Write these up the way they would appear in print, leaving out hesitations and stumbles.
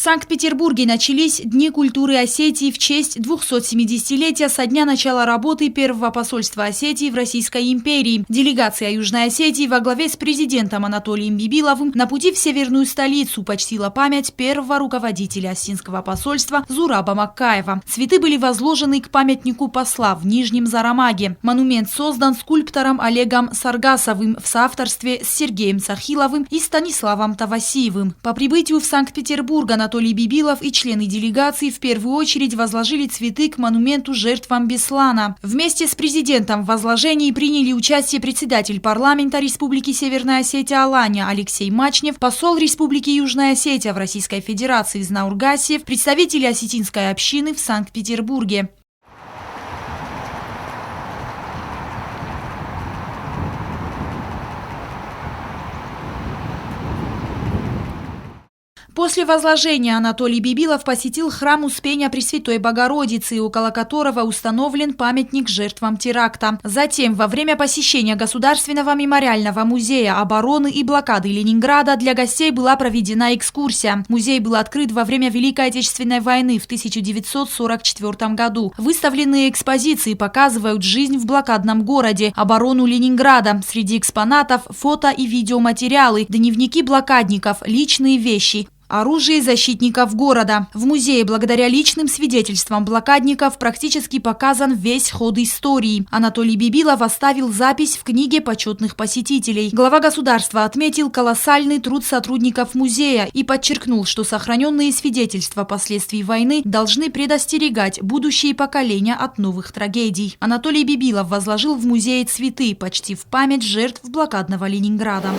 В Санкт-Петербурге начались Дни культуры Осетии в честь 270-летия со дня начала работы первого посольства Осетии в Российской империи. Делегация Южной Осетии во главе с президентом Анатолием Бибиловым на пути в северную столицу почтила память первого руководителя осетинского посольства Зураба Маккаева. Цветы были возложены к памятнику посла в Нижнем Зарамаге. Монумент создан скульптором Олегом Саргасовым в соавторстве с Сергеем Цахиловым и Станиславом Тавасиевым. По прибытию в Санкт-Петербург Анатолий Бибилов и члены делегации в первую очередь возложили цветы к монументу жертвам Беслана. Вместе с президентом в возложении приняли участие председатель парламента Республики Северная Осетия Алания Алексей Мачнев, посол Республики Южная Осетия в Российской Федерации Знаур Гасиев, представители осетинской общины в Санкт-Петербурге. После возложения Анатолий Бибилов посетил храм Успения Пресвятой Богородицы, около которого установлен памятник жертвам теракта. Затем, во время посещения Государственного мемориального музея обороны и блокады Ленинграда, для гостей была проведена экскурсия. Музей был открыт во время Великой Отечественной войны в 1944 году. Выставленные экспозиции показывают жизнь в блокадном городе, оборону Ленинграда. Среди экспонатов фото и видеоматериалы, дневники блокадников, личные вещи, оружие защитников города. В музее благодаря личным свидетельствам блокадников практически показан весь ход истории. Анатолий Бибилов оставил запись в книге почетных посетителей. Глава государства отметил колоссальный труд сотрудников музея и подчеркнул, что сохраненные свидетельства последствий войны должны предостерегать будущие поколения от новых трагедий. Анатолий Бибилов возложил в музее цветы, почтив память жертв блокадного Ленинграда.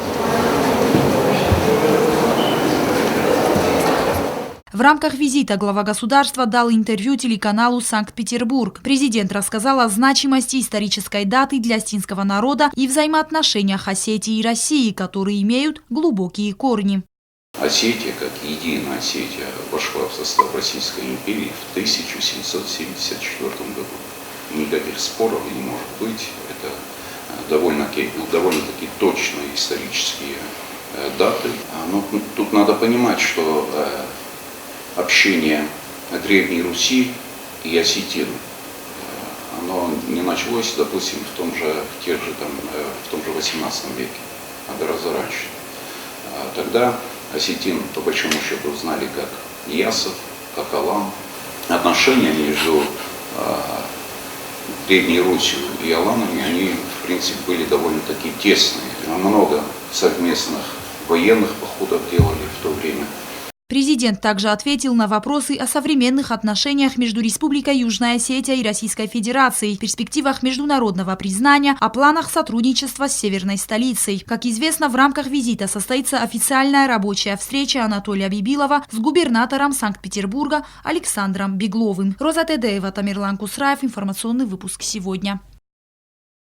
В рамках визита глава государства дал интервью телеканалу «Санкт-Петербург». Президент рассказал о значимости исторической даты для осетинского народа и взаимоотношениях Осетии и России, которые имеют глубокие корни. Осетия, как единая Осетия, вошла в состав Российской империи в 1774 году. Никаких споров не может быть. Это довольно-таки точные исторические даты. Но тут надо понимать, что общение Древней Руси и осетин, оно не началось, допустим, в том же 18 веке, а гораздо раньше. Тогда осетин, по большому счету, знали как ясов, как алан. Отношения между Древней Русью и аланами, они, в принципе, были довольно-таки тесные. Много совместных военных походов делали в то время. Президент также ответил на вопросы о современных отношениях между Республикой Южная Осетия и Российской Федерацией, перспективах международного признания, о планах сотрудничества с северной столицей. Как известно, в рамках визита состоится официальная рабочая встреча Анатолия Бибилова с губернатором Санкт-Петербурга Александром Бегловым. Роза Тедеева, Тамерлан Кусраев. Информационный выпуск сегодня.